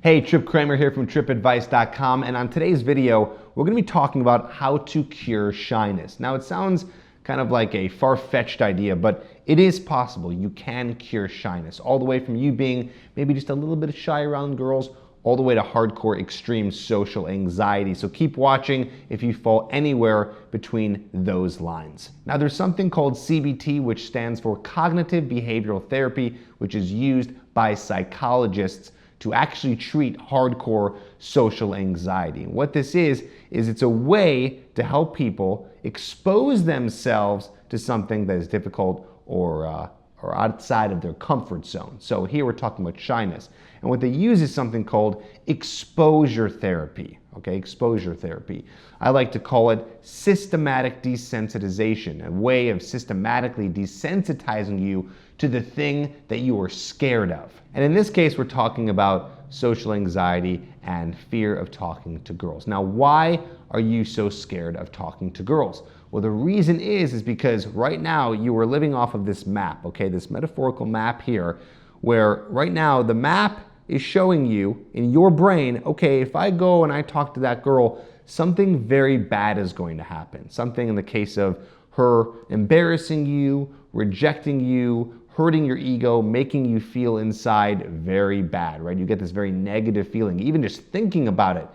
Hey, Tripp here from trippadvice.com, and on today's video, we're going to be talking about how to cure shyness. Now, it sounds kind of like a far-fetched idea, but it is possible. You can cure shyness, all the way from you being maybe just a little bit shy around girls, all the way to hardcore extreme social anxiety. So keep watching if you fall anywhere between those lines. Now, there's something called CBT, which stands for Cognitive Behavioral Therapy, which is used by psychologists to actually treat hardcore social anxiety. And what this is it's a way to help people expose themselves to something that is difficult or outside of their comfort zone. So here we're talking about shyness. And what they use is something called exposure therapy. Okay, exposure therapy. I like to call it systematic desensitization, a way of systematically desensitizing you to the thing that you are scared of. And in this case, we're talking about social anxiety and fear of talking to girls. Now, why are you so scared of talking to girls? Well, the reason is because right now you are living off of this map, okay, this metaphorical map here, where right now the map is showing you in your brain, okay, if I go and I talk to that girl, something very bad is going to happen. Something in the case of her embarrassing you, rejecting you, hurting your ego, making you feel inside very bad, right? You get this very negative feeling, even just thinking about it.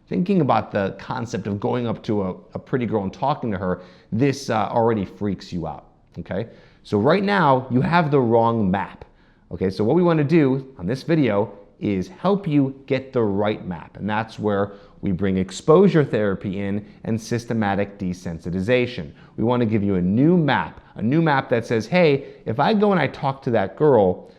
Thinking about the concept of going up to a pretty girl and talking to her, this already freaks you out, okay? So right now, you have the wrong map, okay? So what we want to do on this video is help you get the right map, and that's where we bring exposure therapy in and systematic desensitization. We want to give you a new map that says, hey, if I go and I talk to that girl,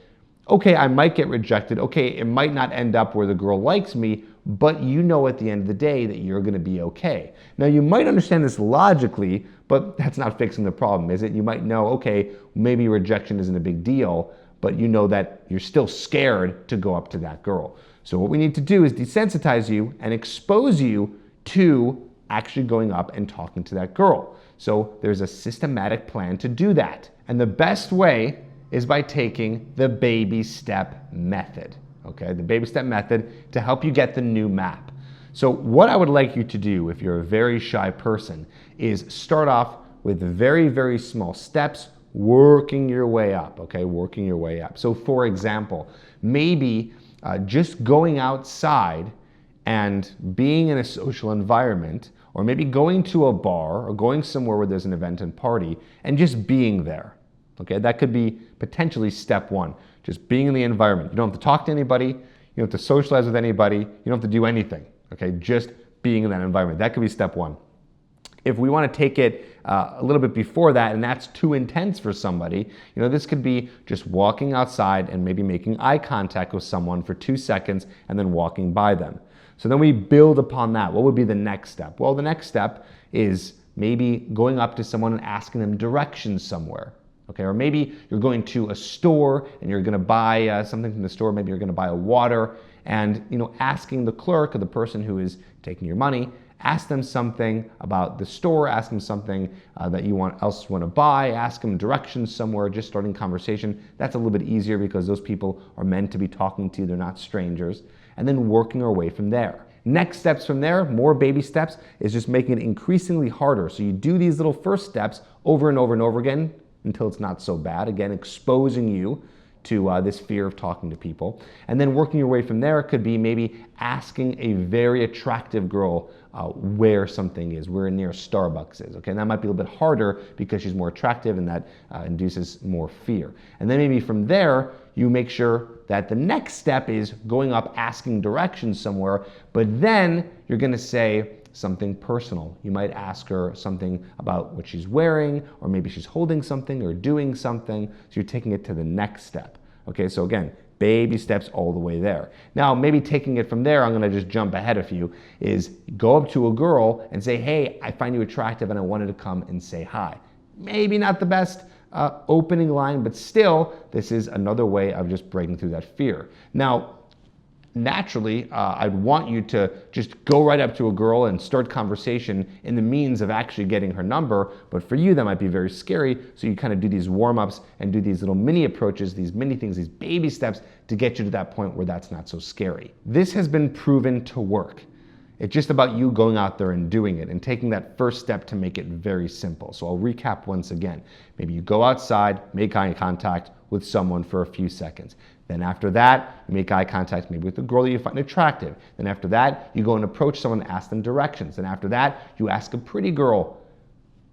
okay, I might get rejected, okay, it might not end up where the girl likes me, but you know at the end of the day that you're going to be okay. Now, you might understand this logically, but that's not fixing the problem, is it? You might know, okay, maybe rejection isn't a big deal, but you know that you're still scared to go up to that girl. So what we need to do is desensitize you and expose you to actually going up and talking to that girl. So there's a systematic plan to do that. And the best way is by taking the baby step method, okay? The baby step method to help you get the new map. So what I would like you to do if you're a very shy person is start off with very, very small steps, working your way up, okay? Working your way up. So for example, maybe just going outside and being in a social environment, or maybe going to a bar or going somewhere where there's an event and party and just being there, okay? That could be potentially step one, just being in the environment. You don't have to talk to anybody, you don't have to socialize with anybody, you don't have to do anything, okay? Just being in that environment. That could be step one. If we want to take it a little bit before that, and that's too intense for somebody, this could be just walking outside and maybe making eye contact with someone for 2 seconds and then walking by them. So then we build upon that. What would be the next step? Well, the next step is maybe going up to someone and asking them directions somewhere. Okay, or maybe you're going to a store and you're going to buy something from the store. Maybe you're going to buy a water, and asking the clerk or the person who is taking your money, ask them something about the store, ask them something that you want to buy, ask them directions somewhere, just starting conversation. That's a little bit easier because those people are meant to be talking to you, they're not strangers. And then working our way from there. Next steps from there, more baby steps, is just making it increasingly harder. So you do these little first steps over and over and over again until it's not so bad. Again, exposing you to this fear of talking to people. And then working your way from there could be maybe asking a very attractive girl where something is, where near Starbucks is. Okay, and that might be a little bit harder because she's more attractive, and that induces more fear. And then maybe from there, you make sure that the next step is going up, asking directions somewhere, but then you're gonna say something personal. You might ask her something about what she's wearing, or maybe she's holding something or doing something, so you're taking it to the next step. Okay, so again, baby steps all the way there. Now, maybe taking it from there, I'm gonna just jump ahead a few, is go up to a girl and say, hey, I find you attractive and I wanted to come and say hi. Maybe not the best opening line, but still, this is another way of just breaking through that fear. Now, naturally, I'd want you to just go right up to a girl and start conversation in the means of actually getting her number. But for you, that might be very scary. So you kind of do these warm-ups and do these little mini approaches, these mini things, these baby steps to get you to that point where that's not so scary. This has been proven to work. It's just about you going out there and doing it and taking that first step to make it very simple. So I'll recap once again. Maybe you go outside, make eye contact with someone for a few seconds. Then after that, you make eye contact maybe with a girl that you find attractive. Then after that, you go and approach someone and ask them directions. And after that, you ask a pretty girl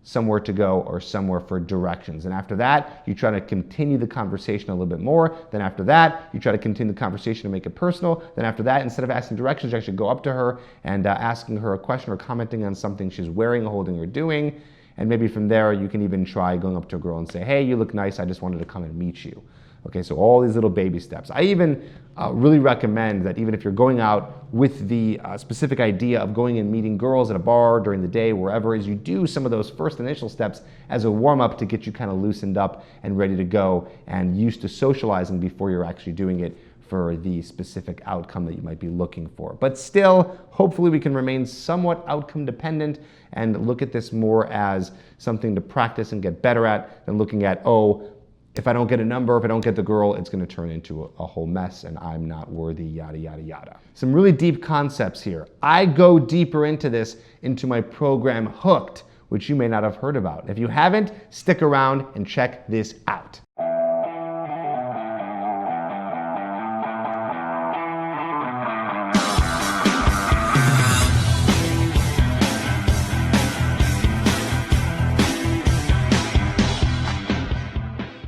somewhere to go or somewhere for directions. And after that, you try to continue the conversation a little bit more. Then after that, you try to continue the conversation to make it personal. Then after that, instead of asking directions, you actually go up to her and asking her a question or commenting on something she's wearing, holding, or doing. And maybe from there, you can even try going up to a girl and say, hey, you look nice, I just wanted to come and meet you. Okay, so all these little baby steps. I even really recommend that even if you're going out with the specific idea of going and meeting girls at a bar during the day, wherever it is, you do some of those first initial steps as a warm-up to get you kind of loosened up and ready to go and used to socializing before you're actually doing it for the specific outcome that you might be looking for. But still, hopefully we can remain somewhat outcome dependent and look at this more as something to practice and get better at than looking at, oh, if I don't get a number, if I don't get the girl, it's going to turn into a whole mess and I'm not worthy, yada, yada, yada. Some really deep concepts here. I go deeper into this into my program Hooked, which you may not have heard about. If you haven't, stick around and check this out.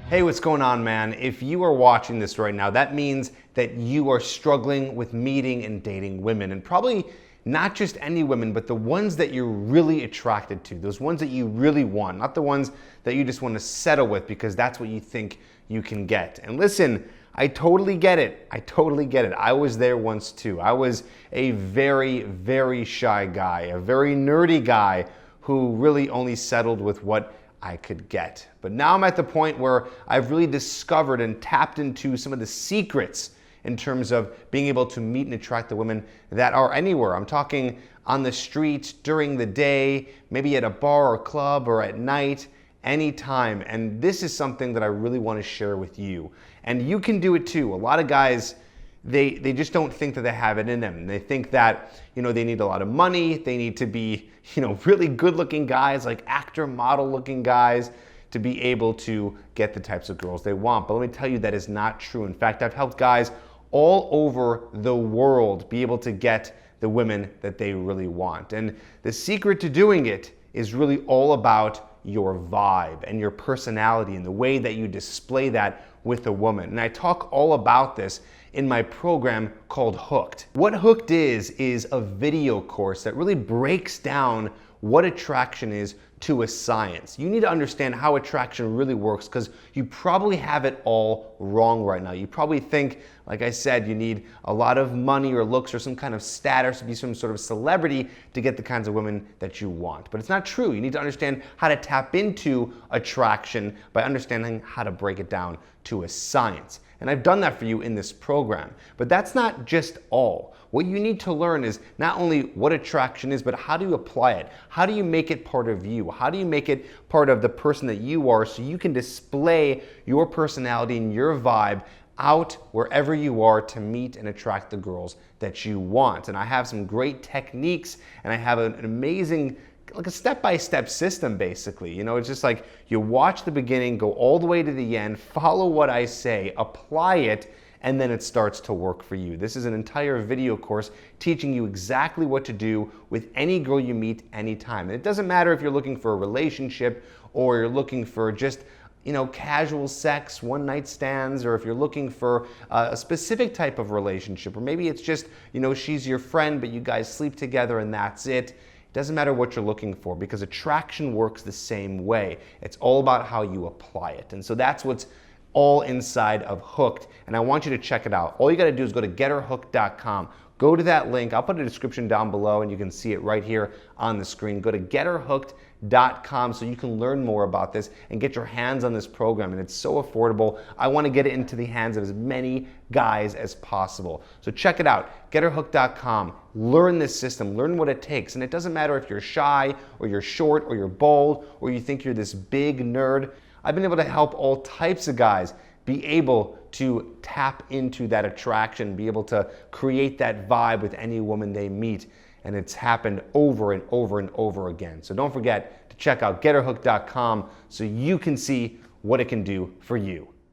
Hey, what's going on, man? If you are watching this right now, that means that you are struggling with meeting and dating women, and probably not just any women, but the ones that you're really attracted to, those ones that you really want, not the ones that you just want to settle with because that's what you think you can get. And listen, I totally get it. I totally get it. I was there once too. I was a very, very shy guy, a very nerdy guy who really only settled with what I could get. But now I'm at the point where I've really discovered and tapped into some of the secrets in terms of being able to meet and attract the women that are anywhere. I'm talking on the street, during the day, maybe at a bar or club or at night, anytime. And this is something that I really want to share with you. And you can do it too. A lot of guys, they just don't think that they have it in them. They think that, they need a lot of money. They need to be, really good looking guys, like actor, model looking guys, to be able to get the types of girls they want. But let me tell you, that is not true. In fact, I've helped guys all over the world be able to get the women that they really want. And the secret to doing it is really all about your vibe and your personality and the way that you display that with a woman. And I talk all about this in my program called Hooked. What Hooked is a video course that really breaks down what attraction is to a science. You need to understand how attraction really works because you probably have it all wrong right now. You probably think, like I said, you need a lot of money or looks or some kind of status to be some sort of celebrity to get the kinds of women that you want. But it's not true. You need to understand how to tap into attraction by understanding how to break it down to a science. And I've done that for you in this program. But that's not just all. What you need to learn is not only what attraction is, but how do you apply it? How do you make it part of you? How do you make it part of the person that you are so you can display your personality and your vibe out wherever you are to meet and attract the girls that you want? And I have some great techniques and I have an amazing, like a step-by-step system basically. It's just like you watch the beginning, go all the way to the end, follow what I say, apply it, and then it starts to work for you. This is an entire video course teaching you exactly what to do with any girl you meet anytime. And it doesn't matter if you're looking for a relationship or you're looking for just casual sex, one-night stands, or if you're looking for a specific type of relationship, or maybe it's just, she's your friend, but you guys sleep together and that's it. It doesn't matter what you're looking for because attraction works the same way. It's all about how you apply it. And so that's what's all inside of Hooked, and I want you to check it out. All you gotta do is go to getherhooked.com. Go to that link. I'll put a description down below and you can see it right here on the screen. Go to getherhooked.com so you can learn more about this and get your hands on this program. And it's so affordable. I want to get it into the hands of as many guys as possible. So check it out, getherhooked.com. Learn this system, learn what it takes. And it doesn't matter if you're shy or you're short or you're bold or you think you're this big nerd. I've been able to help all types of guys be able to tap into that attraction, be able to create that vibe with any woman they meet. And it's happened over and over and over again. So don't forget to check out getherhooked.com so you can see what it can do for you.